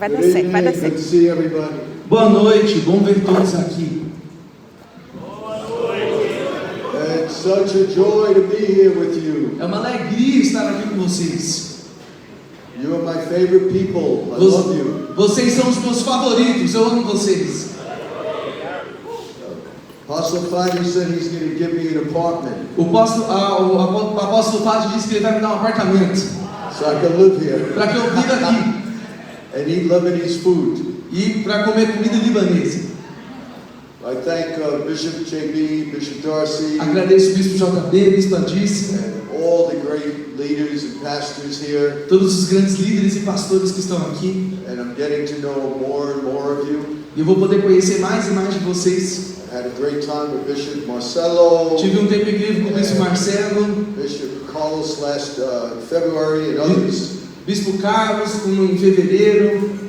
vai dar certo, vai dar certo. Good to see everybody. Boa noite, bom ver todos aqui. It's such a joy to be here with you. É uma alegria estar aqui com vocês. You are my favorite people. I love you. Vocês são os meus favoritos, eu amo vocês. Apostle Fadi said he's going to give me an apartment, O apóstolo Fábio disse que ele vai me dar um apartamento so I can live here para que eu viva aqui and eat Lebanese food. e para comer comida libanesa. I thank Bishop JB, Bishop Darcy, Agradeço o Bispo JB, Bispo Adice, and all the great leaders and pastors here. todos os grandes líderes e pastores que estão aqui. And I'm getting to know more and more of you. E eu vou poder conhecer mais e mais de vocês. I had a great time with Bishop Marcelo, Tive um tempo incrível com o Bispo Marcelo, Bishop Carlos last February, and others. Bispo Carlos, em fevereiro.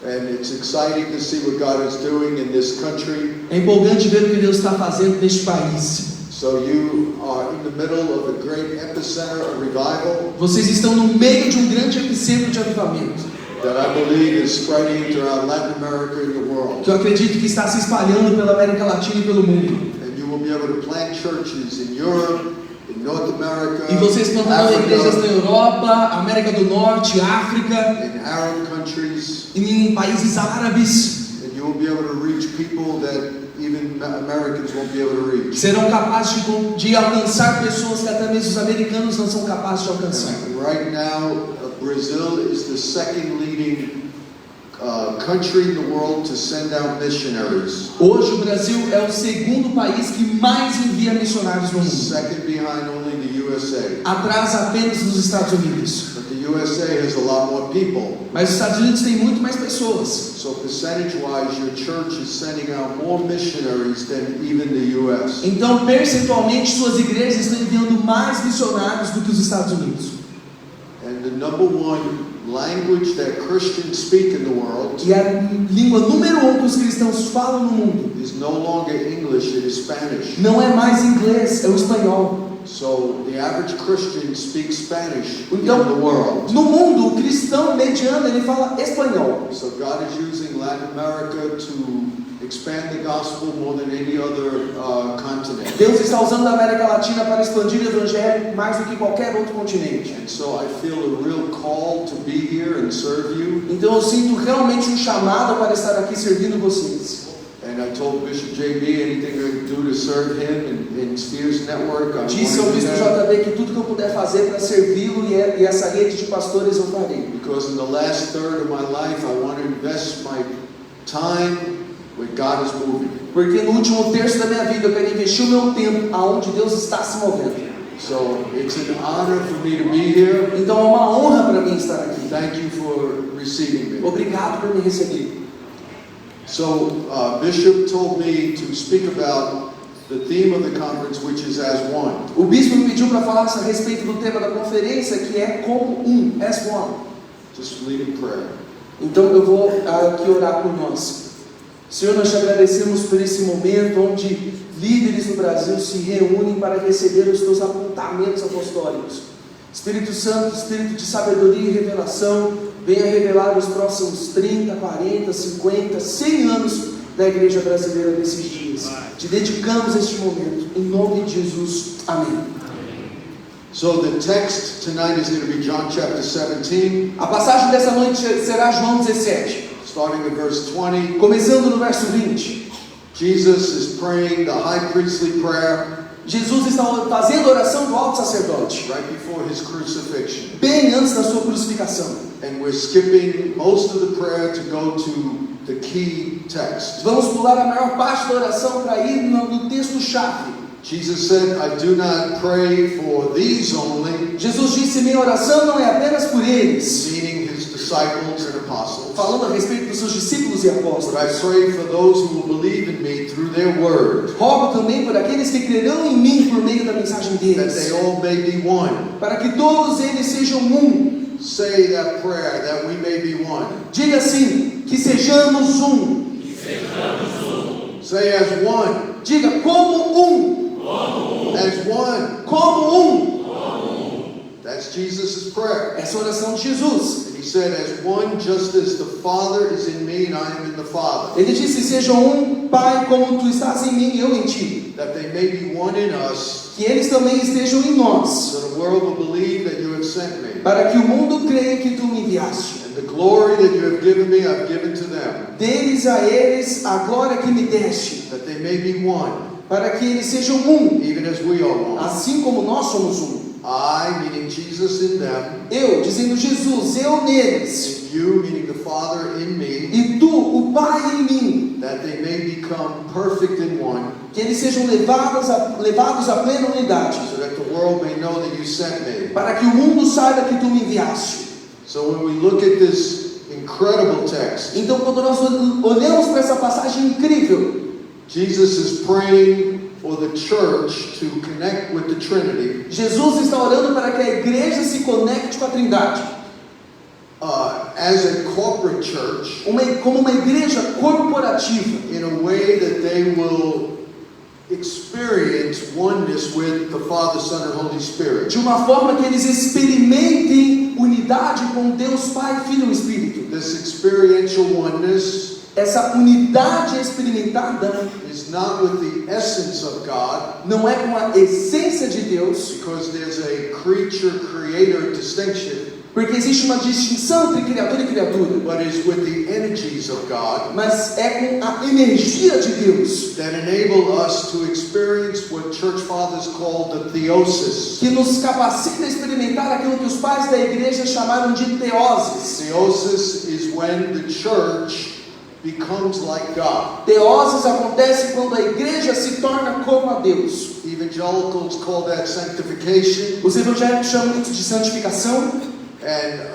And it's exciting to see what God is doing in this country. É empolgante ver o que Deus está fazendo neste país. So you are in the middle of a great epicenter of revival Vocês estão no meio de um grande epicentro de avivamento, that I believe is spreading throughout Latin America and the world. que eu acredito que está se espalhando pela América Latina e pelo mundo. And you will be able to plant churches in Europe, in North America, E vocês plantarão igrejas na Africa, Europa, América do Norte, África, in Arab countries, e em países árabes. and you will be able to reach people that even Americans won't be able to reach. Serão capazes de alcançar pessoas que até mesmo os americanos não são capazes de alcançar. And right now, Brazil is the second leading country in the world to send out missionaries. Hoje o Brasil é o segundo país que mais envia missionários no mundo, Second behind only the USA. atrás apenas dos Estados Unidos. But the USA has a lot more people. Mas os Estados Unidos têm muito mais pessoas. So percentage-wise, your church is sending out more missionaries than even the US. Então, percentualmente, suas igrejas estão enviando mais missionários do que os Estados Unidos. And the number one language that Christians speak in the world E a língua número 1 que os cristãos falam no mundo is no longer English, it is Spanish. não é mais inglês, é o espanhol. So the average Christian speaks Spanish in Então, the world. no mundo, o cristão mediano, ele fala espanhol. So God is using Latin America to expand the gospel more than any other continent. Deus está usando a América Latina para expandir o evangelho mais do que qualquer outro continente. And so I feel a real call to be here and serve you. Então eu sinto realmente um chamado para estar aqui servindo vocês. And I told Bishop JB anything I could do to serve him in Spheres Network. I Disse ao want to do Bispo that. JB que tudo que eu puder fazer para servi-lo e essa rede de pastores eu farei. Because in the last third of my life, I want to invest my time where God is moving. Porque no último terço da minha vida eu quero investir o meu tempo aonde Deus está se movendo. So it's an honor for me to be here. Então é uma honra para mim estar aqui. Thank you for receiving me. Obrigado por me receber. So Bishop told me to speak about the theme of the conference, which is as one. O bispo me pediu para falar a respeito do tema da conferência, que é como um, as one. Just lead in prayer. Então eu vou aqui orar por nós. Senhor, nós te agradecemos por esse momento onde líderes do Brasil se reúnem para receber os teus apontamentos apostólicos. Espírito Santo, Espírito de sabedoria e revelação, venha revelar os próximos 30, 40, 50, 100 anos da igreja brasileira nesses dias. Te dedicamos este momento, em nome de Jesus. Amém. So the text tonight is going to be John chapter 17, A passagem dessa noite será João 17, starting at verse 20. começando no verso 20. Jesus is praying the high priestly prayer Jesus está fazendo a oração do alto sacerdote, right before his crucifixion. bem antes da sua crucificação. And we're skipping most of the prayer to go to the key text. Vamos pular a maior parte da oração para ir no texto-chave. Jesus said, I do not pray for these only, Jesus disse: minha oração não é apenas por eles, meaning his disciples and apostles, falando a respeito dos seus discípulos e but I apóstolos. pray for those who will believe in me through their word, Rogo também por aqueles que crerão em mim por meio da mensagem that deles, they all may be one. para que todos eles sejam um. Say that prayer, that we may be one. Diga assim: que sejamos um. Say as one. Diga como um. As one. Como um. That's Jesus' prayer. Essa é a oração de Jesus. And he said, as one, just as the Father is in me and I am in the Father. Ele disse: sejam um, Pai, como tu estás em mim e eu em ti. That they may be one in us, Que eles também estejam em nós, so the world will believe that you have sent me. para que o mundo creia que tu me enviaste. And the glory that you have given me, I've given to them. Deles a eles a glória que me deste, That they may be one, para que eles sejam um, even as we are one. assim como nós somos um. I, meaning Jesus in them, Eu, dizendo Jesus, eu neles, and you, meaning the Father in me, e tu, o Pai em mim, that they may become perfect in one, que eles sejam levados à plena unidade, so that the world may know that you sent me. para que o mundo saiba que tu me enviaste. So when we look at this incredible text, Então, quando nós olhamos para essa passagem incrível, Jesus is praying for the church to connect with the Trinity Jesus está orando para que a igreja se conecte com a Trindade, as a corporate church, como uma igreja corporativa, in a way that they will experience oneness with the Father, Son, and Holy Spirit. de uma forma que eles experimentem unidade com Deus Pai, Filho e Espírito. This experiential oneness Essa unidade experimentada is not with the essence of God, não é com a essência de Deus, because there's a creature-creator distinction, porque existe uma distinção entre criatura e criatura, but is with the energies of God mas é com a energia de Deus that enable us to experience what church fathers called the theosis. que nos capacita a experimentar aquilo que os pais da igreja chamaram de teoses. Theosis is when the church becomes like God. Teoses acontece quando a igreja se torna como a Deus. Evangelicals call that sanctification, Os evangélicos chamam isso de santificação. and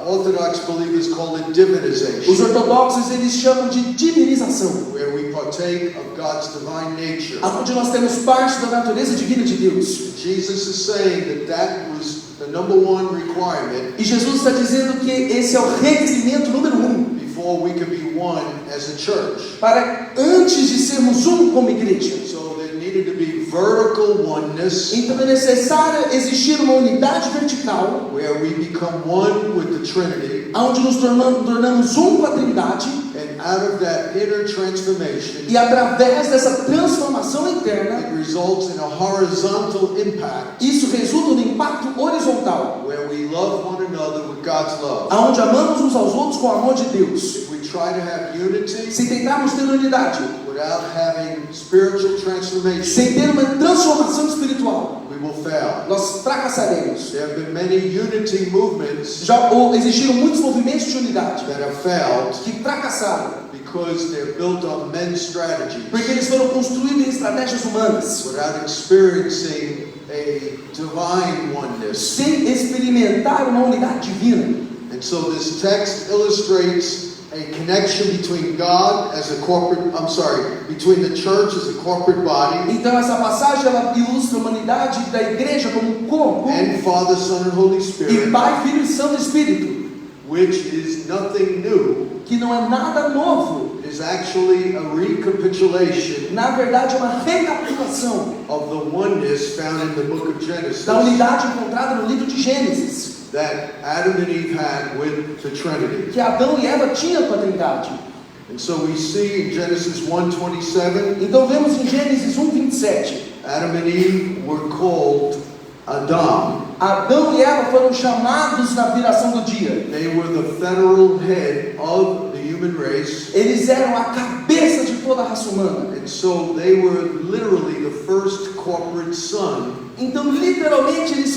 Orthodox believers call it Os divinization, ortodoxos eles chamam de divinização, where we partake of God's divine nature. onde nós temos parte da natureza divina de Deus. Jesus is saying that that was the number one requirement E Jesus está dizendo que esse é o requerimento número 1 before we could be one as a church. para antes de sermos um como igreja. So there needed to be vertical oneness, Então é necessário existir uma unidade vertical, where we become one with the Trinity, onde nos tornamos um com a Trindade, and out of that inner transformation, e através dessa transformação interna, it results in a horizontal impact, isso resulta no impacto horizontal, where we love one another with God's love. onde amamos uns aos outros com o amor de Deus. If we try to have unity Se tentarmos ter unidade, without having spiritual transformation, sem ter uma transformação espiritual, we will fail. nós fracassaremos. There have been many unity movements Já existiram muitos movimentos de unidade that have failed que fracassaram, because they're built on men's strategies porque eles foram construídos em estratégias humanas, without experiencing a divine oneness. sem experimentar uma unidade divina. And so this text illustrates a connection between God as a between the church as a corporate body Então essa passagem ela ilustra a humanidade da igreja como um corpo, and Father, Son, and Holy e Spirit, Pai, Filho e Santo Espírito, which is nothing new, que não é nada novo, is actually a recapitulation na verdade é uma recapitulação of the oneness found in the book of Genesis da unidade encontrada no livro de Gênesis, that Adam and Eve had with the Trinity. que Adão e Eva tinham com a Trindade. And so we see in Genesis 1:27, Então vemos em Gênesis 1:27, Adam and Eve were called Adam. Adão e Eva foram chamados na viração do dia. They were the federal head of the human race. Eles eram a cabeça de toda a raça humana. And so they were literally the first corporate son Então literalmente eles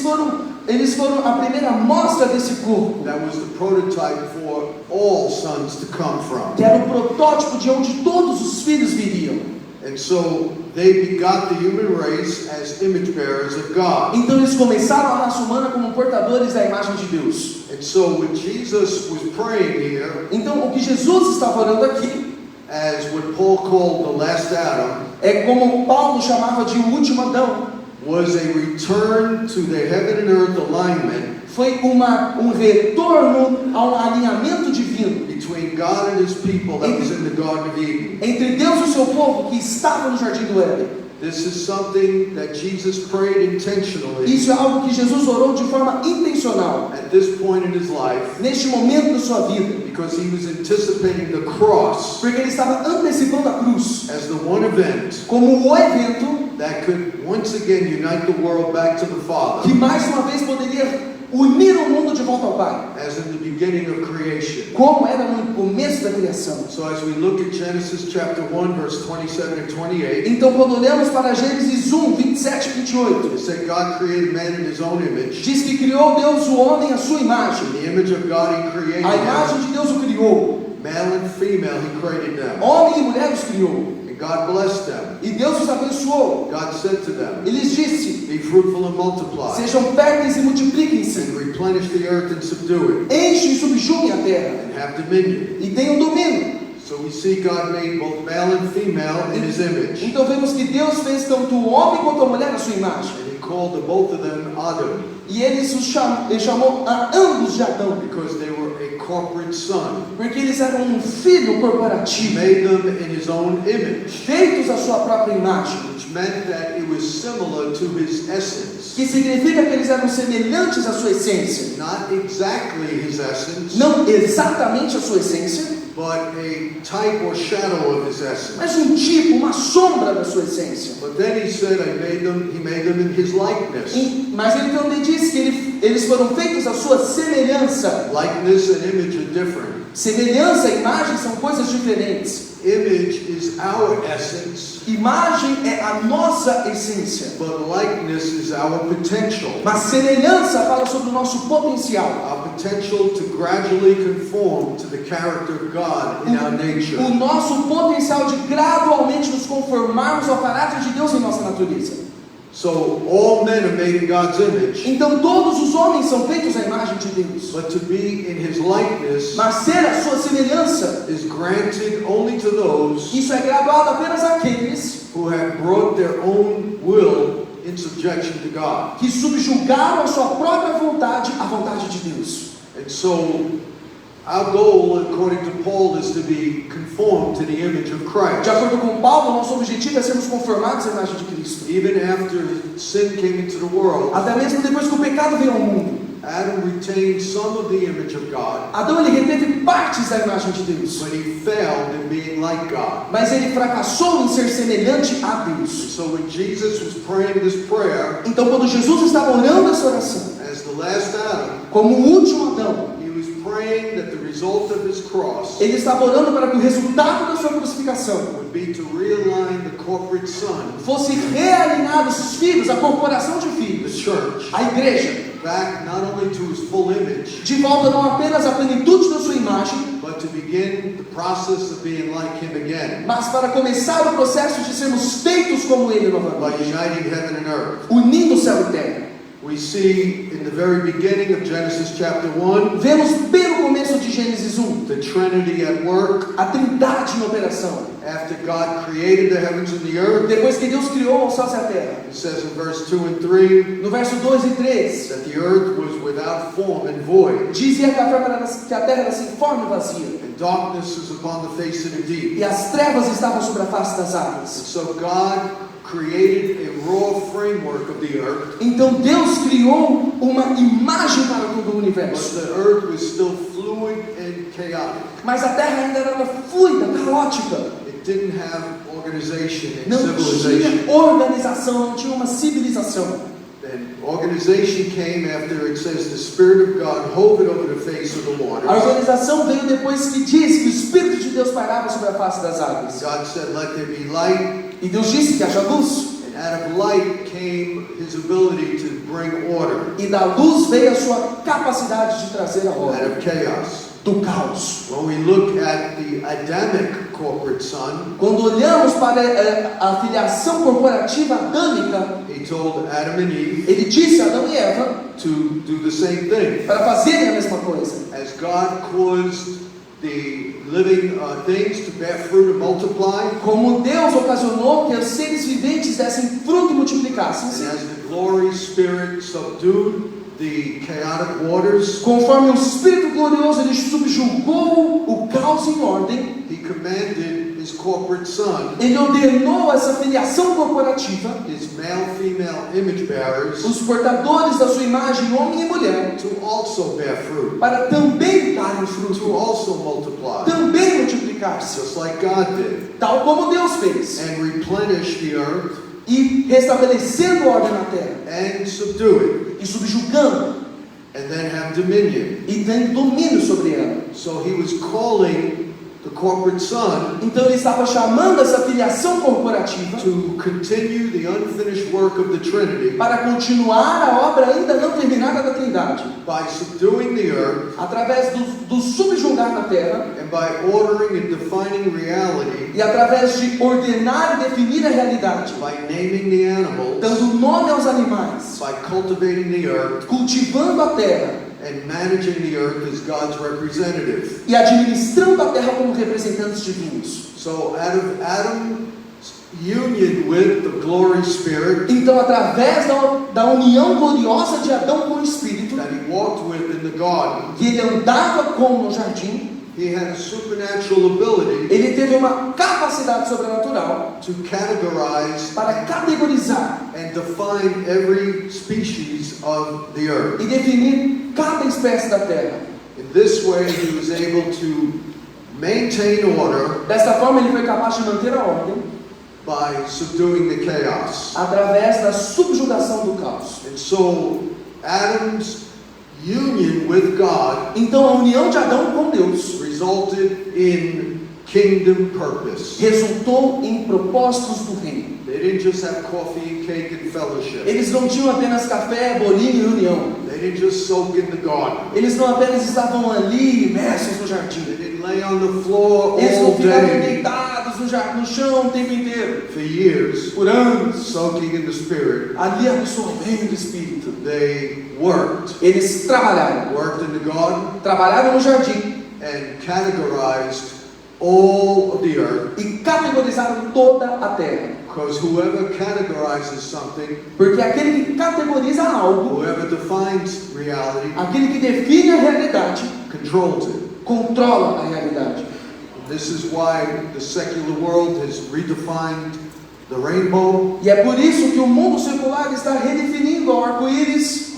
foram a primeira mostra desse corpo, that was the prototype for all sons to come from. que era o protótipo de onde todos os filhos viriam. And so they begot the human race as image bearers of God. Então eles começaram a raça humana como portadores da imagem de Deus. And so when Jesus was praying here, Então o que Jesus estava orando aqui as what Paul called the last Adam, é como Paulo chamava de o último Adão. was a return to the heaven and earth alignment Foi um retorno a um alinhamento divino between God and his people that was in the Garden of Eden. entre Deus e o seu povo que estava no Jardim do Éden. This is something that Jesus prayed intentionally Isso é algo que Jesus orou de forma intencional, at this point in his life, neste momento da sua vida, because he was anticipating the cross porque ele estava antecipando a cruz as the one event como o evento that could once again unite the world back to the Father, que mais uma vez poderia unir o mundo de volta ao Pai, as in the beginning of creation. como era no começo da criação. So as we look at Genesis chapter 1, verse 27 and 28, Então, quando olhamos para Gênesis 1, 27 e 28, it said God created man in his own image. diz que criou Deus o homem à sua imagem. In the image of God he created A imagem them. de Deus o criou. Male and female he created them. Homem e mulher os criou. And God blessed them. E Deus os abençoou. God said to them, Ele lhes disse: be fruitful and multiply, sejam férteis e multipliquem-se. and replenish the earth and subdue it, Enchem e subjuguem a terra. and have dominion. E tenham domínio. So we see God made both male and female in his image. Então vemos que Deus fez tanto o homem quanto a mulher à sua imagem. And he called the both of them Adam, E ele chamou a ambos de Adão. because they were a corporate son. Porque eles eram um filho He corporativo. made them in his own image, Feitos à sua própria imagem. which meant that it was similar to his essence. Que significa que eles eram semelhantes à sua essência. Not exactly his essence, Não exatamente a sua essência, but a type or shadow of his essence. mas um tipo, uma sombra da sua essência. But then he said, he made them in his likeness. Mas ele também disse que eles foram feitos à sua semelhança. Likeness and image are different. Semelhança e imagem são coisas diferentes. Image is our essence, Imagem é a nossa essência. but likeness is our potential. Mas semelhança fala sobre o nosso potencial. Our potential to gradually conform to the character of God in our O nature. nosso potencial de gradualmente nos conformarmos ao caráter de Deus em nossa natureza. So all men are made in God's image, Então todos os homens são feitos à imagem de Deus. but to be in his likeness Mas ser a sua semelhança, is granted only to those isso é graduado apenas àqueles who have brought their own will in subjection to God. que subjugaram a sua própria vontade à vontade de Deus. And so our goal, according to Paul, is to be conformed to the image of Christ. De acordo com Paulo, nosso objetivo é sermos conformados à imagem de Cristo. Even after sin came into the world, Até mesmo depois que o pecado veio ao mundo, Adam retained some of the image of God, Adão ele reteve partes da imagem de Deus, but he failed in being like God. mas ele fracassou em ser semelhante a And Deus. so when Jesus was praying this prayer, Então, quando Jesus estava orando essa oração, as the last Adam, como o último Adão, he was praying that the result of his cross ele estava orando para que o resultado da sua crucificação would be to realign the corporate son, fosse realinhado os filhos, a corporação de the filhos, church, a igreja, back not only to his full image, de volta não apenas à plenitude da sua imagem, but to begin the process of being like him again, mas para começar o processo de sermos feitos como ele by novamente, uniting heaven and earth. unindo o céu e terra. We see in the very beginning of Genesis chapter 1, Vemos bem no começo de Gênesis 1, the Trinity at work. a trindade em operação. After God created the heavens and the earth, Depois que Deus criou os céus e a terra, it says in verse 2 and 3 no verso 2 e 3, that the earth was without form and void, dizia que a terra era sem forma e vazia, and darkness was upon the face of the deep. e as trevas estavam sobre a face das And águas. so God created a raw framework of the earth, Então Deus criou uma imagem para todo o but universo. the earth was still fluid and chaotic. Mas a terra ainda era fluida, caótica. It didn't have organization and Não civilization. tinha organização, não tinha uma civilização. And organization came after it says the Spirit of God hovered over the face of the A waters. organização veio depois que diz que o Espírito de Deus pairava sobre a face das águas. God said, let there be light. E Deus disse que haja luz. And out of light came his ability to bring order E da luz veio a sua capacidade de trazer a out ordem of chaos. do caos. When we look at the Adamic corporate son, Quando olhamos para a filiação corporativa adâmica, he told Adam and Eve ele disse a Adão e Eva to do the same thing. para fazerem a mesma coisa. As God caused the living things to bear fruit and multiply, Como Deus ocasionou que os seres viventes dessem fruto e multiplicassem, and as the glory spirit subdued the chaotic waters, conforme o Espírito glorioso ele subjugou o caos em ordem, he commanded his his corporate son, Ele ordenou essa filiação corporativa, his male-female image bearers, os portadores da sua imagem, homem e mulher, to also bear fruit, para também darem to fruto, also multiply, também multiplicar-se, just like God did, tal como Deus fez, and replenish the earth e restabelecendo ordem na terra, and subdue it, e subjugando, and then have dominion. e dando domínio sobre ela. So he was calling the corporate son Então ele estava chamando essa filiação corporativa to continue the unfinished work of the Trinity para continuar a obra ainda não terminada da Trindade, by subduing the earth através do subjugar na terra and by ordering and defining reality, e através de ordenar e definir a realidade, by naming the animals, dando nome aos animais, by cultivating the earth cultivando a terra and managing the earth as God's representative. e administrando a terra como representantes divinos. So out of Adam's union with the glory spirit Então, através da união gloriosa de Adão com o Espírito, that he walked with in the garden, que ele andava com no jardim, he had a supernatural ability ele teve uma capacidade sobrenatural to categorize para categorizar and define every species of the earth. e definir cada espécie da terra. In this way, he was able to maintain order Desta forma, ele foi capaz de manter a ordem by subduing the chaos. através da subjugação do caos. And so, Adam's union with God Então, a união de Adão com Deus resulted in kingdom purpose. resultou em propósitos do reino. They didn't just have coffee and cake and fellowship. Eles não tinham apenas café, bolinho e união. They didn't just soak in the garden. Eles não apenas estavam ali imersos no They jardim. didn't lay on the floor Eles não all ficavam day deitados no chão o tempo inteiro, for years, por anos, soaking in the Spirit. ali absorvendo o Espírito. They worked Eles trabalharam in the garden trabalharam no jardim and categorized all of the earth, e categorizaram toda a terra. because whoever categorizes something, Porque aquele que categoriza algo, whoever defines reality, aquele que define a realidade, controls it. controla a realidade. This is why the secular world has redefined the rainbow, E é por isso que o mundo secular está redefinindo o arco-íris,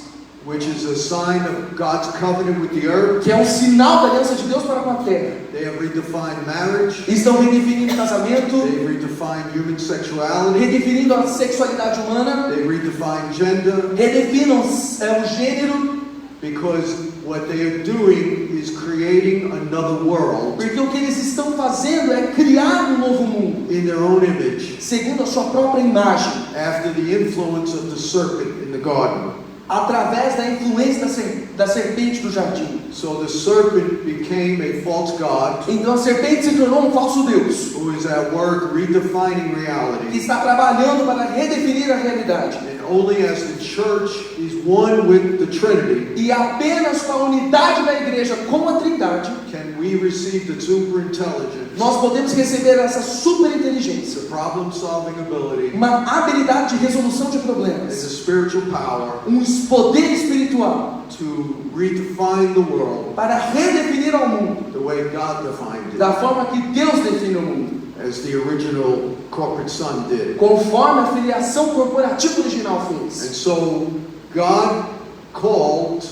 which is a sign of God's covenant with the earth. que é um sinal da aliança de Deus para com a terra. They have redefined marriage. Estão redefinindo o casamento, They've redefined human sexuality. redefinindo a sexualidade humana, They redefined gender, redefinam o gênero, because what they are doing is creating another world porque o que eles estão fazendo é criar um novo mundo, in their own image, segundo a sua própria imagem, after the influence of the serpent in the garden. através da influência da serpente do jardim. So the serpent became a false god Então a serpente se tornou um falso Deus, who is at work redefining que reality. está trabalhando para redefinir a realidade. And only as the church is one with the Trinity E apenas com a unidade da igreja com a Trindade, can we receive the super intelligence, nós podemos receber essa superinteligência, the problem-solving ability, uma habilidade de resolução de and the problemas, spiritual power poder espiritual to redefine the world para redefinir ao mundo the way God defined it, da forma que Deus define o mundo, as the original corporate son did. conforme a filiação corporativa original And fez. so God called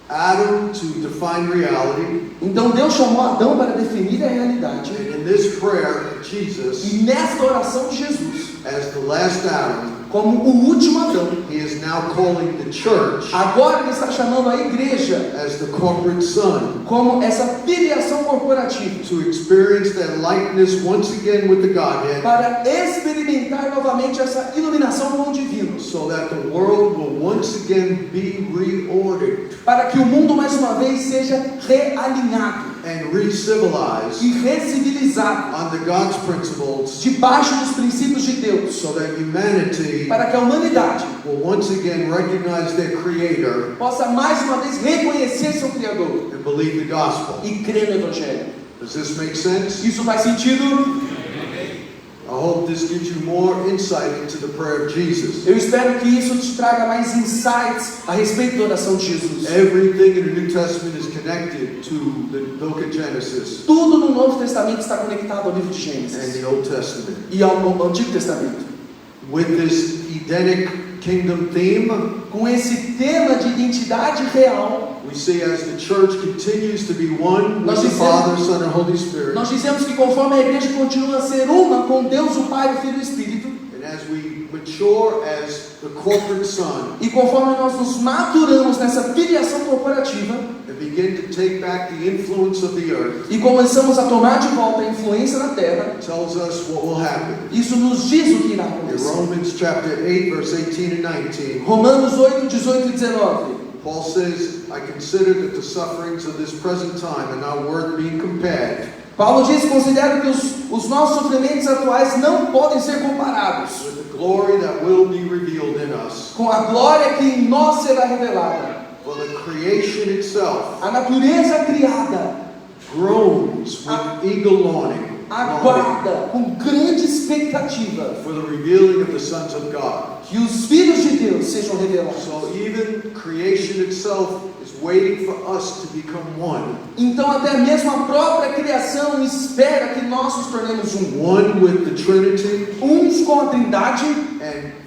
Adam to define reality, Então Deus chamou Adão para definir a realidade. and in this prayer, Jesus, E nesta oração de Jesus, as the last Adam, como o último Adão, he is now calling the church agora ele está chamando a igreja as the corporate son como essa filiação corporativa, to experience that likeness once again with the Godhead, para experimentar novamente essa iluminação com o divino, so that the world will once again be reordered para que o mundo mais uma vez seja realinhado and re-civilized e recivilizado under God's principles, debaixo dos princípios de Deus, so that humanity para que a humanidade will once again recognize their Creator possa mais uma vez reconhecer seu Criador and believe the gospel. e crer no Evangelho. Does this make sense? Isso faz sentido? I hope this gives you more insight into the prayer of Jesus. Eu espero que isso te traga mais insights a respeito da oração de Jesus. Everything in the New Testament is connected to the book of Genesis Tudo no Novo Testamento está conectado ao livro de and Gênesis the Old Testament. e ao Antigo Testamento. With this Edenic kingdom theme, Com esse tema de identidade real, we see as the church continues to be one with Nós the dizemos- Father, Son, and Holy Spirit, nós dizemos que conforme a igreja continua a ser uma com Deus, o Pai, o Filho e o Espírito, and as we mature as the corporate Son e conforme nós nos maturamos nessa filiação corporativa, and begin to take back the influence of the earth, e começamos a tomar de volta a influência na terra, it tells us what will happen. isso nos diz o que irá In acontecer. Romans chapter 8, verse 18 and 19, Romanos 8, 18 e 19. Paul says, I consider that the sufferings of this present time are not worth being compared Paulo diz: considero que os nossos sofrimentos atuais não podem ser comparados with the glory that will be revealed in us. com a glória que em nós será revelada. For the creation itself A natureza criada groans with eager longing aguarda com grande expectativa for the revealing of the sons of God. que os filhos de Deus sejam revelados. So even creation itself is waiting for us to become one. Então até mesmo a própria criação espera que nós nos tornemos um. One with the Trinity Uns com a Trindade and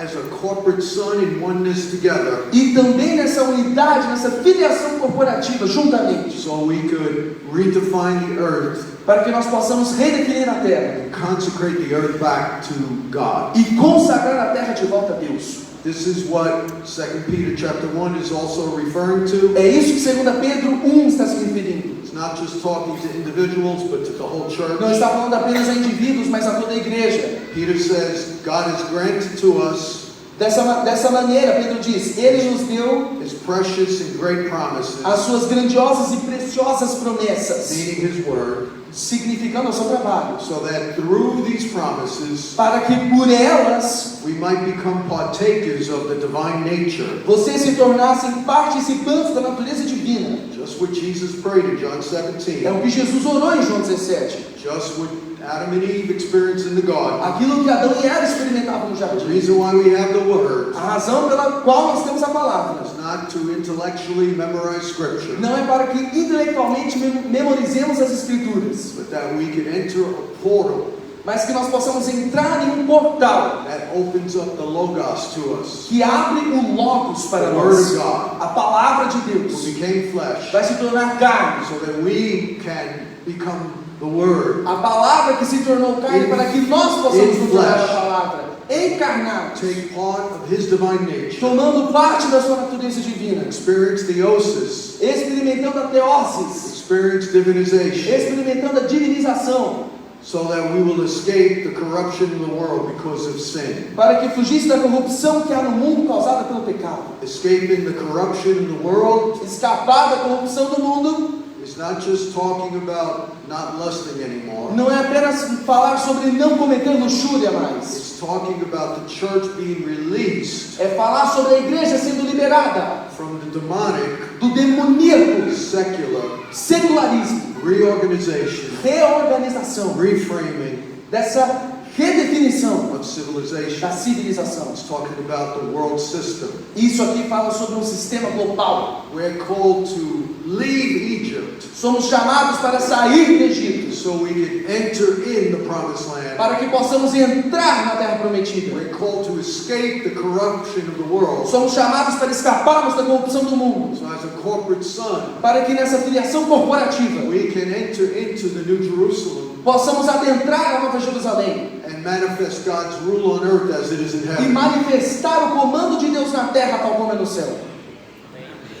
as a corporate son in oneness together, e também nessa unidade, nessa filiação corporativa juntamente, so we could redefine the earth para que nós possamos redefinir a terra and consecrate the earth back to God. e consagrar a terra de volta a Deus. This is what 2 Peter chapter 1 is also referring to. É isso que 2 Pedro 1 está se referindo. It's not just talking to individuals, but to the whole church. Não está falando apenas a indivíduos, mas a toda a igreja. Peter says, God has granted to us Dessa maneira, Pedro diz, Ele nos deu His precious and great promises, as suas grandiosas e preciosas promessas, meaning His word, significando o seu trabalho, so that through these promises para que por elas we might become partakers of the divine nature. vocês se tornassem participantes da natureza divina. Just what Jesus prayed in John 17. É o que Jesus orou em João 17. Just what Adam and Eve experienced in the garden. Aquilo que Adão e Eva experimentavam no The jardim. reason why we have the word A razão pela qual nós temos a palavra is not to intellectually memorize scripture, não é para que intelectualmente memorizemos as escrituras, but that we can enter a portal mas que nós possamos entrar em um portal that opens up the Logos to us. que abre o Logos para The Word nós. of God A palavra de who Deus became flesh vai se tornar carne. so that we can become the Word, A palavra que se tornou carne para que nós possamos In nos tornar a flesh. palavra encarnados, take part of His divine nature, tomando parte da sua natureza divina, experience theosis, experimentando a teoses, experience divinization, experimentando a divinização, so that we will escape the corruption in the world because of sin. para que fugisse da corrupção que há no mundo causada pelo pecado. Escaping the corruption in the world Escapar da corrupção do mundo is not just talking about not lusting anymore. não é apenas falar sobre não cometer luxúria mais. It's talking about the church being released É falar sobre a igreja sendo liberada from the demonic, do demoníaco, secular secularismo, reorganization, reorganização, reframing dessa redefinição of civilization. da civilização. It's talking about the world system. Isso aqui fala sobre um sistema global. We're called to leave Egypt Somos chamados para sair do Egito, so we can enter in the promised land. para que possamos entrar na terra prometida. We're called to escape the corruption of the world. Somos chamados para escaparmos da corrupção do mundo, So as a corporate son, para que nessa filiação corporativa we can enter into the New Jerusalem possamos adentrar a Nova Jerusalém and manifest God's rule on earth as it is in e heaven. manifestar o comando de Deus na terra tal como é no céu.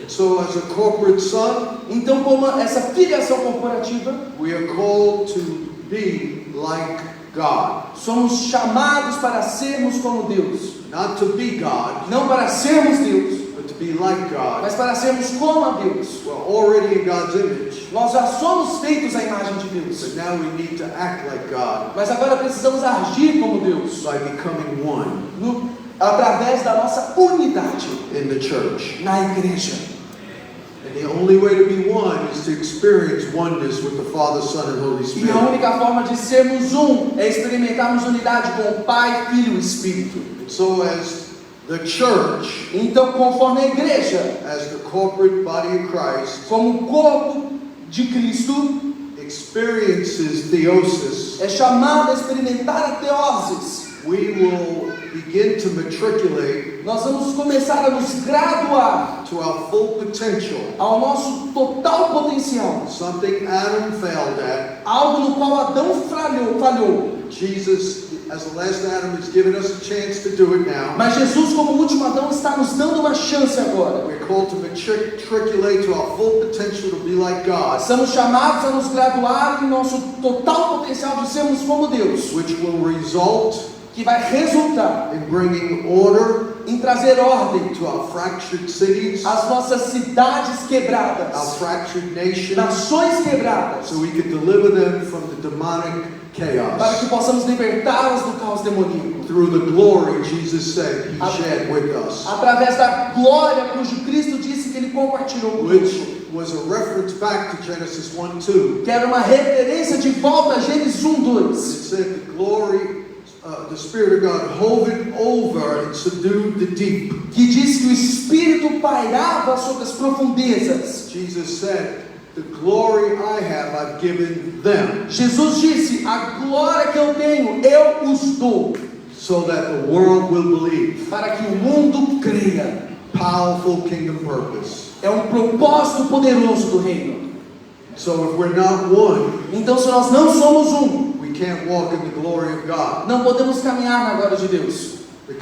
So as a corporate son, Então, como essa filiação corporativa, we are called to be like God. somos chamados para sermos como Deus. Not to be God, Não para sermos Deus, but to be like God. mas para sermos como a Deus. We're already in God's image, Nós já somos feitos à imagem de Deus, but now we need to act like God mas agora precisamos agir como Deus, by becoming one através da nossa unidade in the church. na igreja. And the only way to be one is to experience oneness with the Father, Son, and Holy E a Spirit. única forma de sermos um é experimentarmos unidade com o Pai, Filho e Espírito. So as The church, Então, conforme a igreja, as the corporate body of Christ, como corpo de Cristo, experiences theosis, é chamada a experimentar a teoses. we will begin to matriculate Nós vamos começar a nos graduar to our full potential. ao nosso total potencial. Something Adam failed at, Algo no qual Adão falhou. Jesus, as the last Adam, has given us a chance to do it now. Mas Jesus, como último Adão, está nos dando uma chance agora. We're called to matriculate to our full potential to be like God, Somos chamados a nos graduar em nosso total potencial de sermos como Deus, which will result que vai resultar in bringing order em trazer ordem to our fractured cities, às nossas cidades our quebradas, fractured nations, nações quebradas, so we can deliver them from the demonic para chaos. que possamos libertá-las do caos demoníaco, Through the glory Jesus said He shared with us, através da glória cujo Cristo disse que Ele compartilhou conosco, which was a reference back to Genesis 1:2. que era uma referência de volta a Gênesis 1:2. It said the glory, the Spirit of God hovered over and subdued the deep. Que diz que o Espírito pairava sobre as profundezas. Jesus said, the glory I have, I've given them, Jesus disse: a glória que eu tenho, eu os dou, so that the world will believe. para que o mundo creia. Powerful kingdom purpose. É um propósito poderoso do reino. So if we're not one, Então, se nós não somos um, we can't walk in the glory of God. não podemos caminhar na glória de Deus. The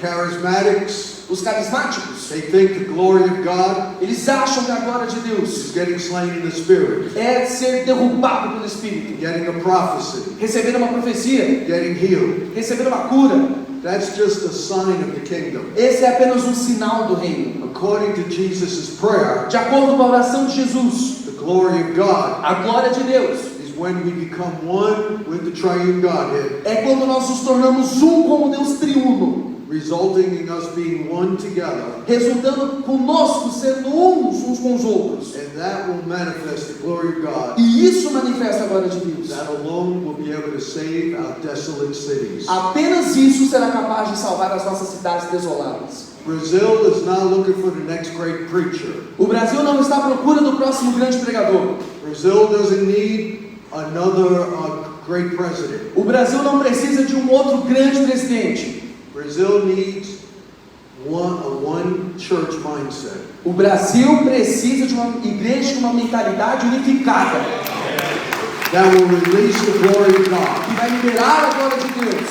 charismatics, Os carismáticos, they think the glory of God eles acham que a glória de is Deus getting slain in the Spirit, é ser derrubado pelo Espírito, getting a prophecy, receber uma profecia, getting healed. receber uma cura. That's just a sign of the kingdom. Esse é apenas um sinal do reino. According to Jesus' prayer, De acordo com a oração de Jesus, the glory of God a glória de Deus is when we become one with the triune Godhead, é quando nós nos tornamos um como Deus triuno, resulting in us being one together, resultando conosco sendo uns com os outros. and that will manifest the glory of God. E isso manifesta a glória de Deus. That alone will be able to save our desolate cities. Apenas isso será capaz de salvar as nossas cidades desoladas. Brazil is now looking for the next great preacher. O Brasil não está à procura do próximo grande pregador. Brazil doesn't need another great president. O Brasil não precisa de um outro grande presidente. Brazil needs a one church mindset. O Brasil precisa de uma igreja com uma mentalidade unificada, That will release the glory of God que vai liberar a glória de Deus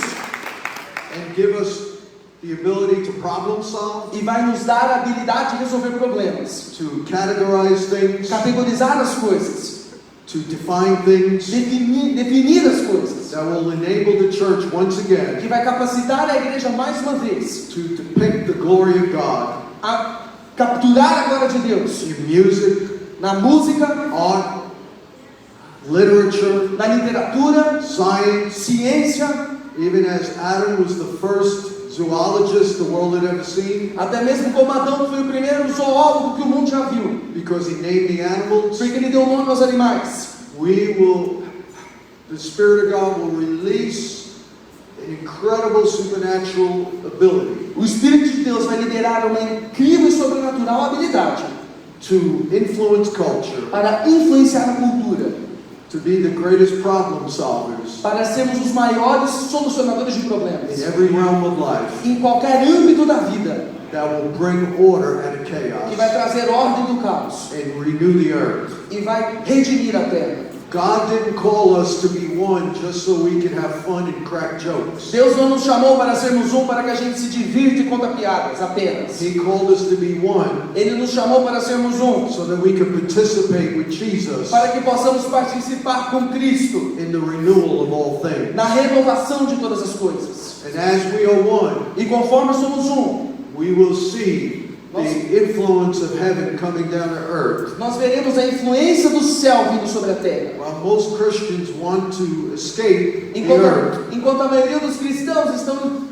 and give us the ability to problem solve, e vai nos dar a habilidade de resolver problemas, to categorize things, categorizar as coisas, to define things, definir as coisas, that will enable the church once again que vai capacitar a igreja mais uma vez to depict the glory of God a capturar a glória de Deus in music, na música, art, literature, na literatura, science. ciência, Even as Adam was the first zoologist the world had ever seen, até mesmo como Adão foi o primeiro zoólogo que o mundo já viu, because he named the animals, porque ele deu nome aos animais. the Spirit of God will release an incredible supernatural ability O Espírito de Deus vai liberar uma incrível e sobrenatural habilidade to influence culture, para influenciar a cultura, to be the greatest problem solvers para sermos os maiores solucionadores de in problemas every realm of life, em qualquer âmbito da vida, that will bring order out of que vai chaos trazer ordem do caos and renew the earth. e vai redimir a terra. God didn't call us to be one just so we can have fun and crack jokes. Deus não nos chamou para sermos um para que a gente se divirta e conta piadas apenas. He called us to be one Ele nos chamou para sermos um, so that we can participate with Jesus para que possamos participar com Cristo in the renewal of all things. na renovação de todas as coisas. And as we are one, E conforme somos um, we will see the influence of heaven coming down to earth. nós veremos a influência do céu vindo sobre a terra. While most Christians want to escape the earth Enquanto a maioria dos cristãos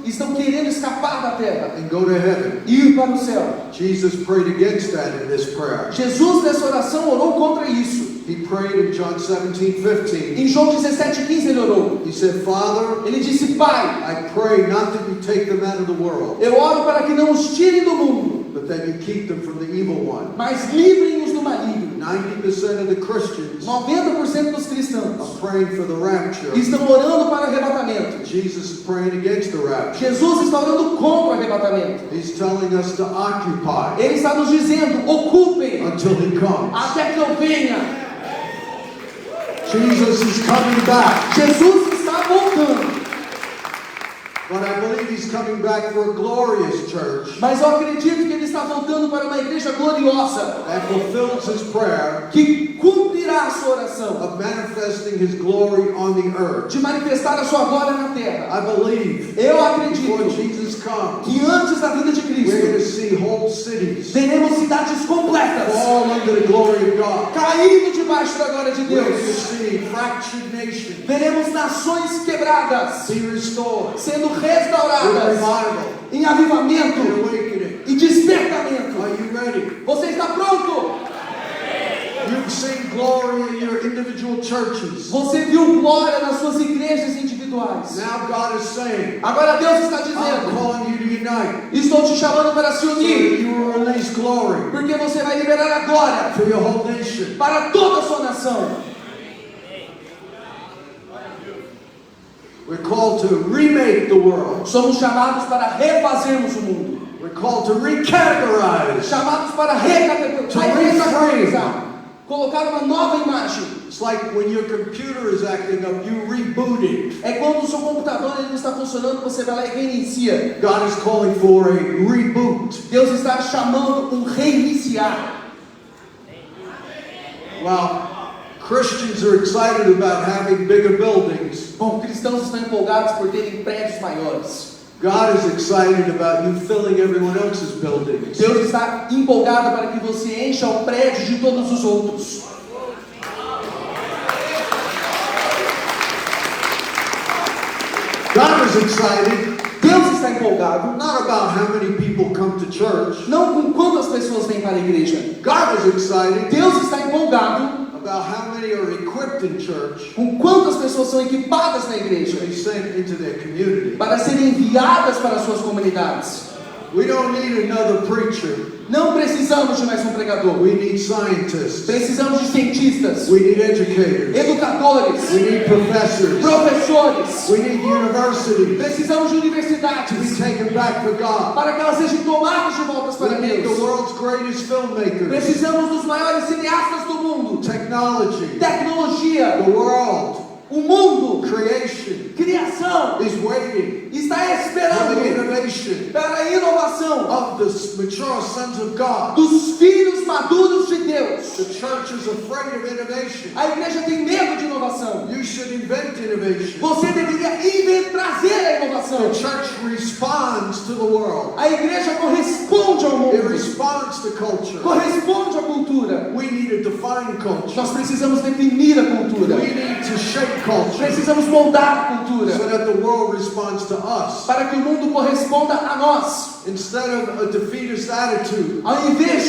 estão querendo escapar da terra and go to heaven, e ir para o céu, Jesus prayed against that in this prayer. Jesus nessa oração orou contra isso. He prayed in John 17:15. Em João 17:15 ele orou. He said, Father, Ele disse: Pai, I pray not that you take them out of the world, eu oro para que não os tirem do mundo, but that you keep them from the evil one. mas livrem-os do maligno. 90% of the Christians 90% dos are cristãos praying for the rapture. estão orando para o arrebatamento. Jesus is praying against the rapture. Jesus está orando contra o arrebatamento. He's telling us to occupy Ele está nos dizendo: ocupem until he comes. até que eu venha. Jesus is coming back, Jesus está voltando. but I believe he's coming back for a glorious church Mas eu acredito que ele está voltando para uma igreja gloriosa, that fulfills his prayer que cumprirá a sua oração of manifesting his glory on the earth. de manifestar a sua glória na terra. I believe Eu before acredito Jesus comes, que antes da vinda de we're going to Cristo see whole cities teremos cidades completas fall under the glory of God. caindo debaixo da glória de We're going to Deus. see fractured nations Veremos nações quebradas be restored sendo with restauradas revival em and avivamento awakening. e despertamento. Are you ready? Você está pronto? You've seen glory in your individual churches. Você viu glória nas suas igrejas individuais. Now God is saying, Agora Deus está I'm dizendo: calling you to unite estou te chamando para se so that unir, you will release glory porque você vai liberar a glória for your whole nation. para toda a sua nação. We're called to remake the world. Somos chamados para refazermos o mundo, We're called to recategorize. chamados para recategorizar, colocar uma nova imagem. It's like when your computer is acting up, you reboot it. É quando o seu computador ele não está funcionando, você vai lá e reinicia. God is calling for a reboot. Deus está chamando um reiniciar. Well, Christians are excited about having bigger buildings. Bom, cristãos estão empolgados por terem prédios maiores. God is excited about you filling everyone else's buildings. Deus está empolgado para que você encha o prédio de todos os outros. God is excited Deus está empolgado not about how many people come to church. não com quantas pessoas vêm para a igreja. God is excited Deus está empolgado about how many are equipped in church com quantas pessoas são equipadas na to igreja be sent into their community. para serem enviadas para suas comunidades. We don't need another preacher. Não precisamos de mais um pregador. We need scientists. Precisamos de cientistas, We need educators. educadores, We need professors. professores. We need universities Precisamos de to be universidades taken back for God. para que elas sejam tomadas de volta para We need the Deus. world's greatest filmmakers. Precisamos dos maiores cineastas do mundo. Technology, Tecnologia, the world, o mundo, creation criação is waiting está for the esperando innovation para a inovação of the mature sons of God. dos filhos maduros de Deus. The church is afraid of innovation. A igreja tem medo de inovação. You should invent innovation. Você deveria trazer a inovação. The church responds to the world. A igreja corresponde ao It mundo, responds to culture. corresponde à cultura. We need to define culture. Nós precisamos definir a cultura. We need to shape culture Precisamos moldar a so cultura that the world responds to us. para que o mundo corresponda a nós. Instead of a defeatist attitude, Ao invés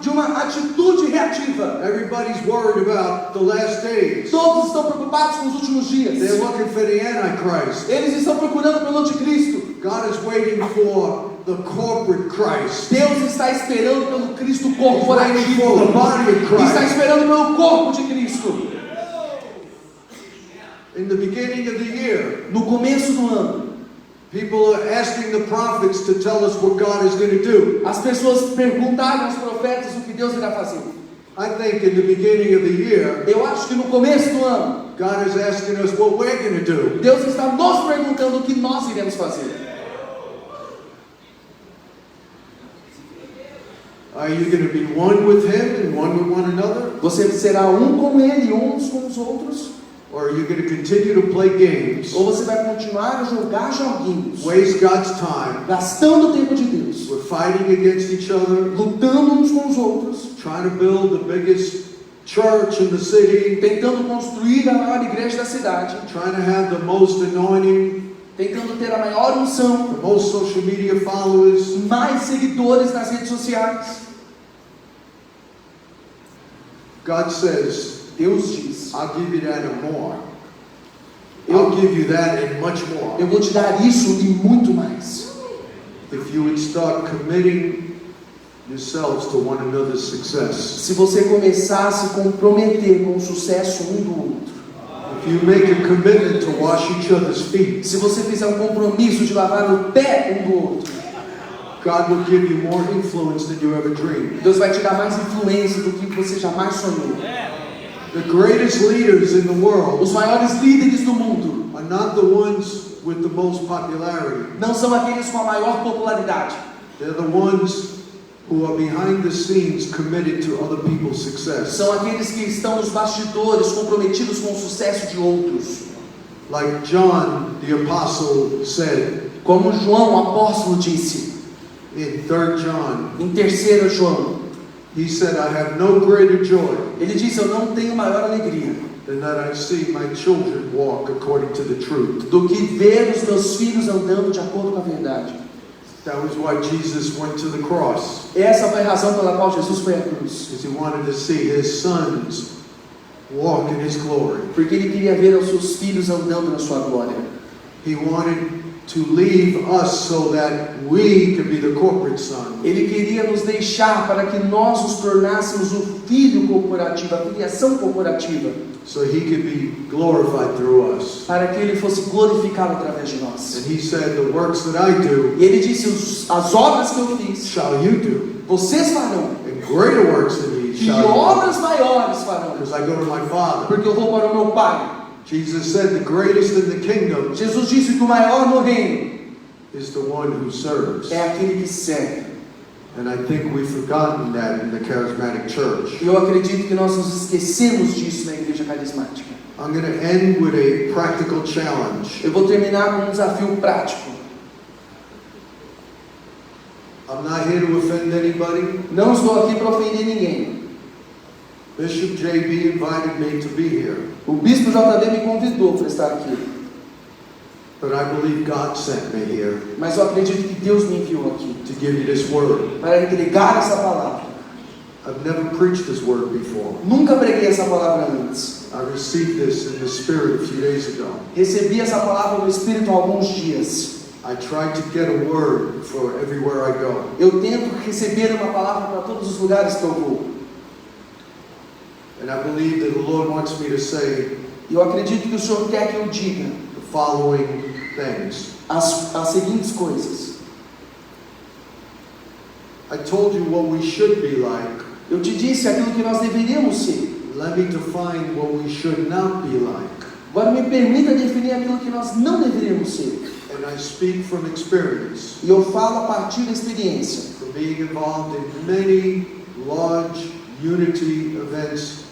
de uma atitude reativa. everybody's worried about the last days. Todos estão preocupados com os últimos They're dias. looking for the Antichrist. Eles estão procurando pelo anticristo. God is waiting for the corporate Christ. Deus está esperando pelo Cristo He's waiting for the corporativo. body of Está Christ. esperando pelo corpo de Cristo. In the beginning of the year, No começo do ano, people are asking the prophets to tell us what God is going to do. as pessoas perguntaram aos profetas o que Deus irá fazer. I think in the beginning of the year, Eu acho que no começo do ano, God is asking us what we're going to do. Deus está nos perguntando o que nós iremos fazer. Are you going to be one with Him and one with one another? Você será um com Ele e uns com os outros? Or are you going to continue to play games, Ou você vai continuar a jogar joguinhos, waste God's time, gastando o tempo de Deus, we're fighting against each other, lutando uns com os outros, trying to build the biggest church in the city, tentando construir a maior igreja da cidade, trying to have the most anointing, tentando ter a maior unção, the most social media followers? mais seguidores nas redes sociais? God says, Deus diz: I'll give you that and more. I'll give you that and much more. eu vou te dar isso e muito mais. If you would start committing yourselves to one another's success. Se você começar a se comprometer com o sucesso um do outro. If you make a commitment to wash each other's feet. Se você fizer um compromisso de lavar o pé um do outro. God will give you more influence than you ever dreamed. Deus vai te dar mais influência do que você jamais sonhou. The greatest leaders in the world Os maiores líderes do mundo are not the ones with the most popularity. não são aqueles com a maior popularidade. They're the ones who are behind the scenes committed to other people's success. São aqueles que estão nos bastidores comprometidos com o sucesso de outros. Like John the apostle said Como João, o apóstolo, disse in 3 John, em 3 João, he said, I have no greater joy ele disse: eu não tenho maior alegria than that I see my children walk according to the truth. do que ver os meus filhos andando de acordo com a verdade. That was why Jesus went to the cross, Essa foi a razão pela qual Jesus foi à cruz. because he wanted to see his sons walk in his glory. Porque ele queria ver os seus filhos andando na sua glória. He wanted to leave us so that we could be the corporate son. Ele queria nos deixar para que nós nos tornássemos o filho corporativo, a filiação corporativa, So he could be glorified through us. para que ele fosse glorificado através de nós. And he said, the works that I do E ele disse: as obras que eu fiz, shall you do, vocês farão, and greater works than these e shall you do, obras maiores farão, because I go to my Father. porque eu vou para o meu Pai. Jesus said the greatest in the kingdom Jesus disse que o maior no reino is the one who serves. é aquele que serve. And I think we've forgotten that in the charismatic church. E eu acredito que nós nos esquecemos disso na igreja carismática. I'm going to end with a practical challenge. Eu vou terminar com um desafio prático. I'm not here to offend anybody. Não estou aqui para ofender ninguém. Bishop JB invited me to be here, O bispo JB me convidou para estar aqui, but I believe God sent me here mas eu acredito que Deus me enviou aqui to give you this word. para entregar essa palavra. I've never preached this word before. Nunca preguei essa palavra antes. I received this in the Spirit a few days ago. Recebi essa palavra no Espírito há alguns dias. I try to get a word for everywhere I go. Eu tento receber uma palavra para todos os lugares que eu vou. And I believe that the Lord wants me to say E eu acredito que o Senhor quer que eu diga the following things. as seguintes coisas. I told you what we should be like. Eu te disse aquilo que nós deveríamos ser. Let me define what we should not be like. Agora me permita definir aquilo que nós não deveríamos ser. And I speak from experience, E eu falo a partir da experiência. from being involved in many large unity events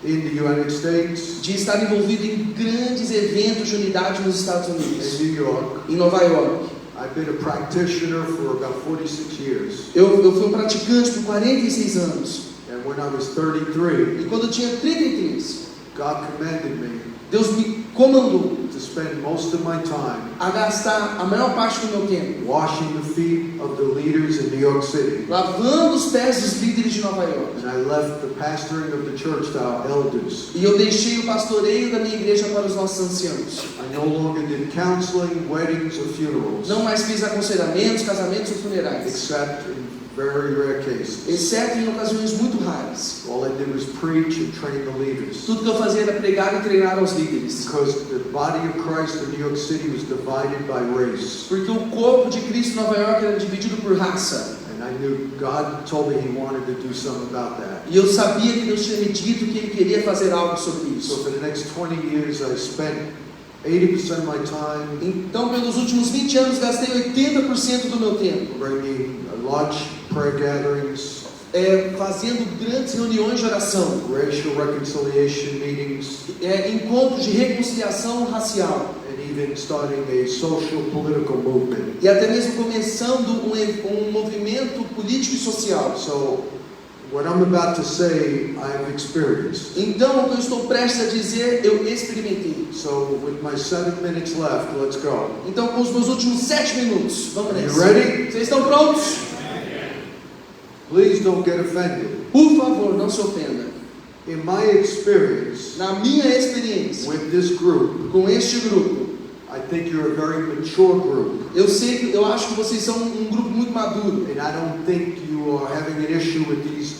in the United States, De estar envolvido em grandes eventos de unidade nos Estados in Unidos, New York. em Nova York. I've been a practitioner for about 46 years. Eu fui um praticante por 46 anos. And when I was 33, E quando eu tinha 33, God commanded me Deus me comandou to spend most of my time a gastar a maior parte do meu tempo washing the feet of the leaders in New York City. lavando os pés dos líderes de Nova York. And I left the pastoring of the church to our elders. E eu deixei o pastoreio da minha igreja para os nossos anciãos. I no longer did counseling, weddings, or funerals, Não mais fiz aconselhamentos, casamentos ou funerais, except in very rare cases. exceto em ocasiões muito raras. All I did was preach and train the leaders. Tudo que eu fazia era pregar e treinar aos líderes. Because the body of Christ in New York City was divided by race. Porque o corpo de Cristo em Nova York era dividido por raça. And I knew God told me He wanted to do something about that. E eu sabia que Deus tinha me dito que Ele queria fazer algo sobre So isso. for the next 20 years, I spent 80% of my time Então, pelos últimos 20 anos, gastei 80% do meu tempo bringing large prayer gatherings, fazendo grandes reuniões de oração, racial reconciliation meetings, encontros de reconciliação racial, and even starting a social political movement. e até mesmo começando um movimento político e social. So what I'm about to say, I've experienced. Então, o que eu estou prestes a dizer, eu experimentei. So with my 7 minutes left, let's go. Então, com os meus últimos 7 minutos, vamos Are you nessa. ready? Vocês estão prontos? Please don't get offended. Por favor, não se ofenda. In my experience Na minha experiência with this group, com este grupo, I think you're a very mature group. eu acho que vocês são um grupo muito maduro. And I don't think you are having an issue with these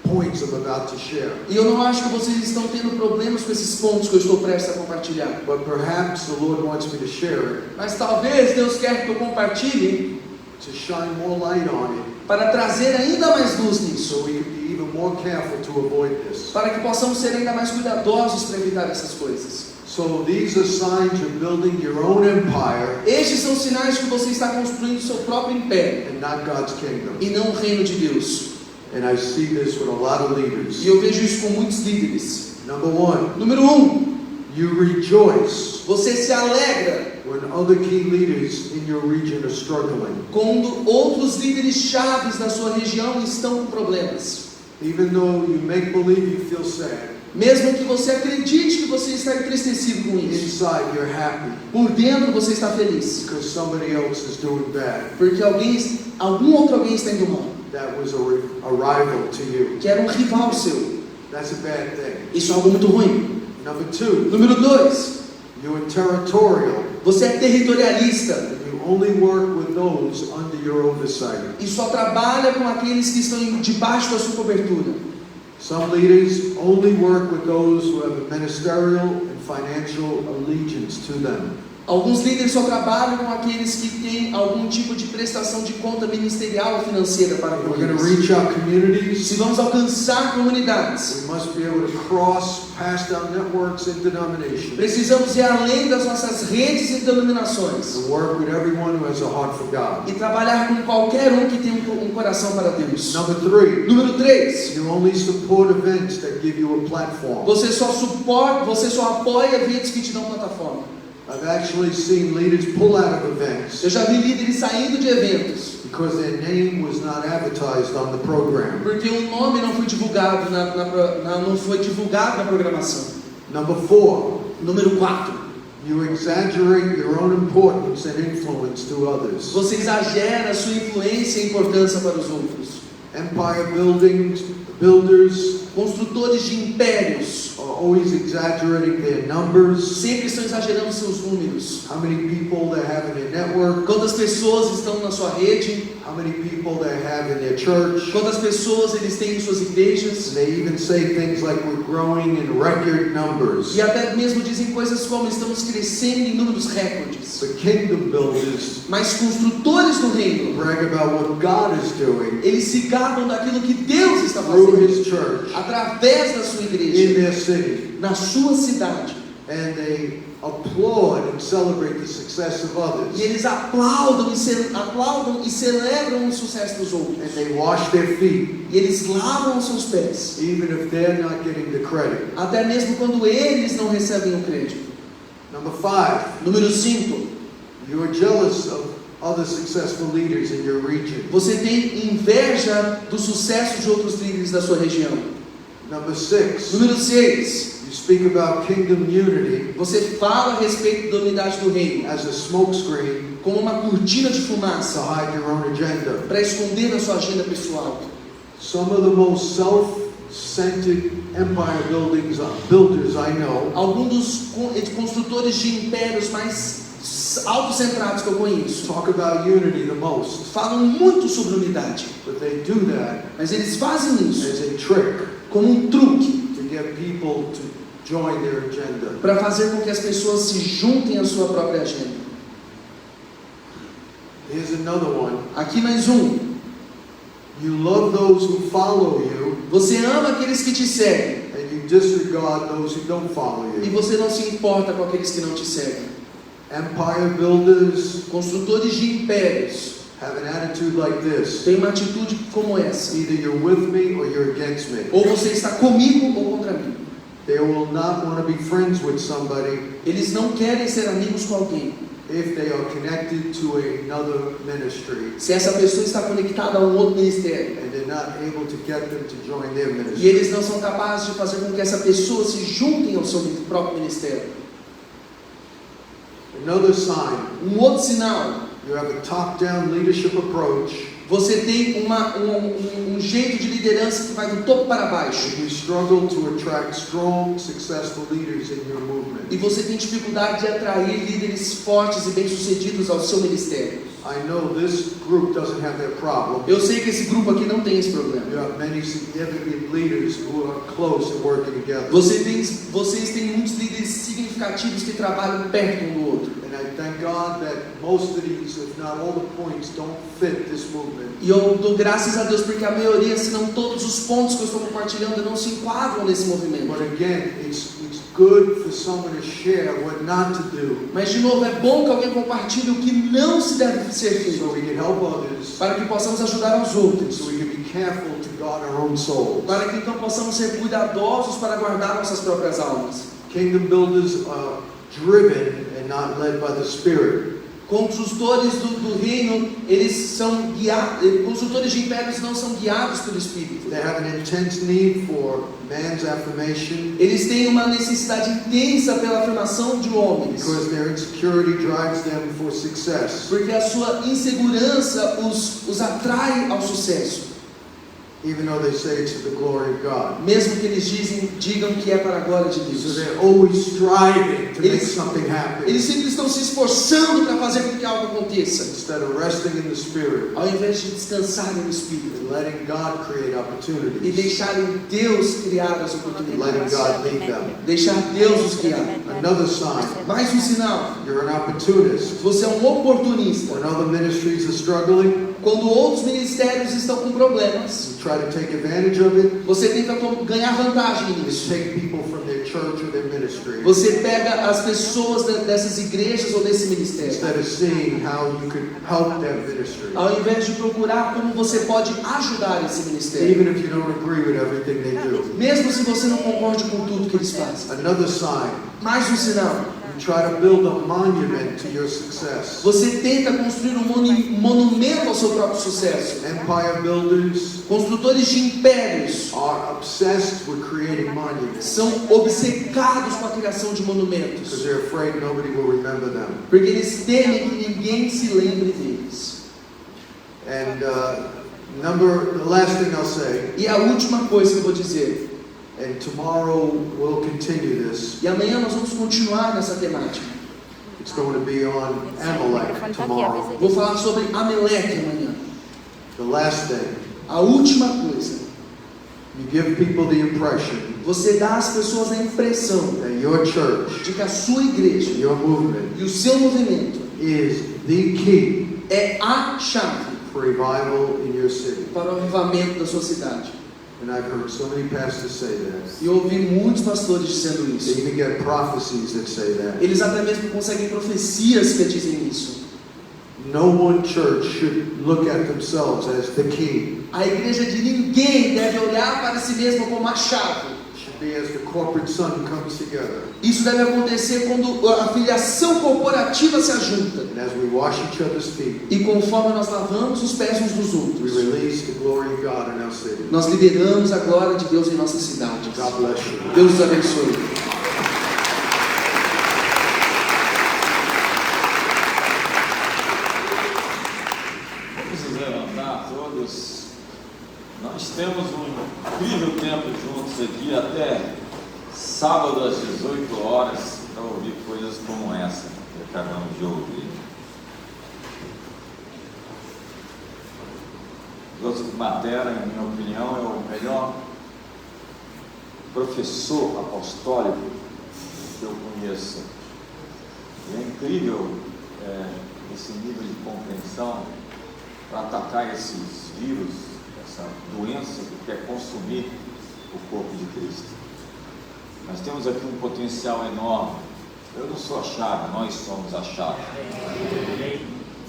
points I'm about to share. E eu não acho que vocês estão tendo problemas com esses pontos que eu estou prestes a compartilhar. But perhaps the Lord wants me to share it Mas talvez Deus quer que eu compartilhe to shine more light on it para trazer ainda mais luz nisso, so we can be even more careful to avoid this. para que possamos ser ainda mais cuidadosos para evitar essas coisas. So these are signs you're building your own empire Estes são sinais que você está construindo o seu próprio império and not God's kingdom. e não o reino de Deus. And I see this with a lot of leaders. E eu vejo isso com muitos líderes. Number one, Número 1, you rejoice você se alegra when other key leaders in your region are struggling. quando outros líderes chaves da sua região estão com problemas. Even though you make believe you feel sad, Mesmo que você acredite que você está entristecido com isso, inside you're happy por dentro você está feliz, because somebody else is doing bad. porque algum outro alguém está indo mal, That was a rival to you. que era um rival seu. That's a bad thing. Isso é algo muito ruim. Number two, Número 2, you're territorial você é territorialista and you only work with those under your oversight. e só trabalha com aqueles que estão debaixo da sua cobertura. Some leaders only work with those who have a ministerial and financial allegiance to them. Alguns líderes só trabalham com aqueles que têm algum tipo de prestação de conta ministerial ou financeira para If com we're going to eles. reach our communities, Se vamos alcançar comunidades, we must be able to cross past our networks and denominations precisamos ir além das nossas redes e denominações and work with everyone who has a heart for God. e trabalhar com qualquer um que tem um coração para Deus. Number three, Número 3, you only support events that give you a platform. você só apoia eventos que te dão plataforma. I've actually seen leaders pull out of events Eu já vi líderes saindo de eventos because their name was not advertised on the program. porque o nome não foi divulgado na programação. Number four, Número 4, you exaggerate your own importance and influence to others. você exagera a sua influência e importância para os outros. Empire builders Construtores de impérios are always exaggerating their numbers, sempre estão exagerando seus números. how many people they have in their network, Quantas pessoas estão na sua rede? how many people they have in their church. Quantas pessoas eles têm em suas igrejas? And they even say things like we're growing in record numbers. E até mesmo dizem coisas como estamos crescendo em números recordes. The kingdom builders Mas construtores do reino, brag about what God is doing eles se gabam daquilo que Deus está through fazendo His church através da sua in igreja, their city. na sua cidade. And they applaud and celebrate the success of E others. eles aplaudam e celebram o sucesso dos outros. And they wash their feet, E eles lavam os seus pés, even if they're not getting the credit. até mesmo quando eles não recebem o crédito. Number five, Número 5, you are jealous of other successful leaders in your region. você tem inveja do sucesso de outros líderes da sua região. Number six, Número 6, you speak about kingdom unity você fala a respeito da unidade do reino as a smokescreen como uma cortina de to fumaça hide your own agenda. para esconder na sua agenda pessoal. Some of the most self-centered empire builders I know Alguns dos construtores de impérios mais autocentrados que eu conheço talk about unity the most, falam muito sobre unidade, but they do that mas eles fazem isso as a trick como um truque to get people to join their agenda. para fazer com que as pessoas se juntem à sua própria agenda. Here's another one. Aqui mais um. You love those who follow you Você ama aqueles que te seguem and you disregard those who don't follow e you. você não se importa com aqueles que não te seguem. Empire builders Construtores de impérios have an attitude like this. têm uma atitude como essa: Either you're with me or you're against me. ou você está comigo ou contra mim. They will not want to be friends with somebody Eles não querem ser amigos com alguém if they are connected to another ministry se essa pessoa está conectada a um outro ministério and they're not able to get them to join their e ministry. eles não são capazes de fazer com que essa pessoa se juntem ao seu próprio ministério. Another sign, Um outro sinal: you have a top-down leadership approach Você tem um jeito de liderança que vai do topo para baixo. And you struggle to attract strong, successful leaders in your movement. E você tem dificuldade de atrair líderes fortes e bem-sucedidos ao seu ministério. I know this group doesn't have that problem. Eu sei que esse grupo aqui não tem esse problema. You have many significant leaders who are close and working together. Vocês têm muitos líderes significativos que trabalham perto um do outro. And I thank God that most of these, if not all the points, don't fit this movement. E eu dou graças a Deus porque a maioria, se não todos os pontos que eu estou compartilhando, não se enquadram nesse movimento. But again, it's good for someone to share what not to do, Mas de novo, é bom que alguém compartilhe o que não se deve ser so feito, we can help others, para que possamos ajudar aos outros, so we can be careful to guard our own souls. para que então possamos ser cuidadosos para guardar nossas próprias almas. Kingdom builders are driven and not led by the Spirit. Construtores do reino, eles são guiados. Construtores de impérios não são guiados pelo Espírito. They have an intense need for man's affirmation Eles têm uma necessidade intensa pela afirmação de homens, because their insecurity drives them for success. porque a sua insegurança os atrai ao sucesso, Even though they say it's to the glory of God. mesmo que eles digam que é para a glória de So Deus. they're always striving to make Eles- something happen Eles sempre estão se esforçando para fazer com que algo aconteça, instead of resting in the Spirit ao invés de descansarem no Espírito and letting God create e opportunities, deixarem Deus criar as letting oportunidades, God lead them. deixar Deus os guiar. Another sign, Mais um sinal: you're an opportunist. você é um oportunista. When other ministries are struggling, Quando outros ministérios estão com problemas, you try to take advantage of it. você tenta ganhar vantagem You nisso. take people from their church or their ministry Você pega as pessoas dessas igrejas ou desse ministério, instead of seeing how you could help that ministry, ao invés de procurar como você pode ajudar esse ministério, even if you don't agree with everything they do. mesmo se você não concorde com tudo que eles fazem. Another sign, Mais um sinal: you try to build a monument to your success. você tenta construir um monumento ao seu próprio sucesso. Empire builders Construtores de impérios are obsessed with creating monuments são obcecados com a criação de because monumentos, they're afraid nobody will remember them. porque eles temem que ninguém se lembre deles. And the last thing I'll say, E a última coisa que eu vou dizer, and tomorrow we'll continue this. e amanhã nós vamos continuar nessa temática. It's going to be on Amalek tomorrow. Vou falar sobre Amaleque amanhã. The last thing, A última coisa, you give people the impression você dá às pessoas a impressão that your church, de que a sua igreja your movement, e o seu movimento is the key é a chave for revival in your city. para o avivamento da sua cidade. And I've heard so many pastors say that. E eu ouvi muitos pastores dizendo They isso. even get prophecies that say that. Eles até mesmo conseguem profecias que dizem isso. No one church should look at themselves as the key. A igreja de ninguém deve olhar para si mesma como a chave. It should be as the corporate son comes together. Isso deve acontecer quando a filiação corporativa se ajunta. And as we wash each other's feet, E conforme nós lavamos os pés uns dos we outros, release the glory of God in our city. nós liberamos a glória de Deus em nossa cidade. God bless you. Deus os abençoe. Vamos nos levantar todos. Nós temos um incrível tempo juntos aqui até sábado às 18 horas para ouvir coisas como essa que acabamos de ouvir. Joseph Matera, em minha opinião, é o melhor professor apostólico que eu conheço. E é incrível esse nível de compreensão para atacar esses vírus, essa doença que quer consumir o corpo de Cristo. Nós temos aqui um potencial enorme. Eu não sou a chave, nós somos a chave.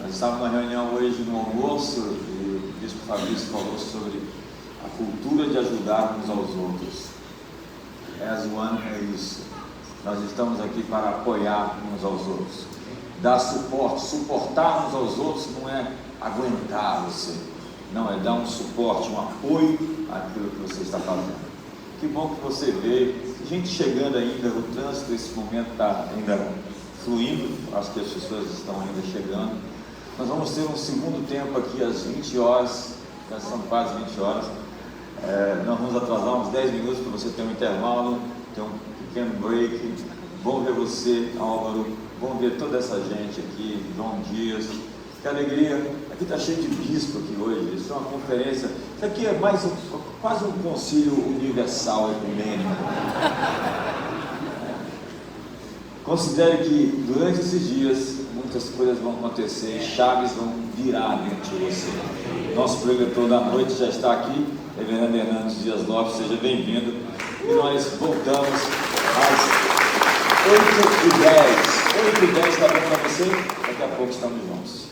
Nós estávamos numa reunião hoje no almoço e o bispo Fabrício falou sobre a cultura de ajudar uns aos outros. As one é isso. Nós estamos aqui para apoiar uns aos outros, dar suporte. Suportar uns aos outros não é aguentar você, não, é dar um suporte, um apoio àquilo que você está fazendo. Que bom que você veio. Gente chegando ainda, o trânsito nesse momento está ainda fluindo, acho que as pessoas estão ainda chegando. Nós vamos ter um segundo tempo aqui às 20 horas, já são quase 20 horas. Nós vamos atrasar uns 10 minutos para você ter um intervalo, ter um pequeno break. Bom ver você, Álvaro, bom ver toda essa gente aqui, João Dias, que alegria. Aqui está cheio de bispo aqui hoje, isso é uma conferência, isso aqui é quase um concílio universal ecumênico. Considere que durante esses dias muitas coisas vão acontecer, chaves vão virar dentro de você. Nosso preletor da noite já está aqui, Reverendo Hernandes Dias Lopes, seja bem-vindo. E nós voltamos às 8h10. 8h10 está bom para você? Daqui a pouco estamos juntos.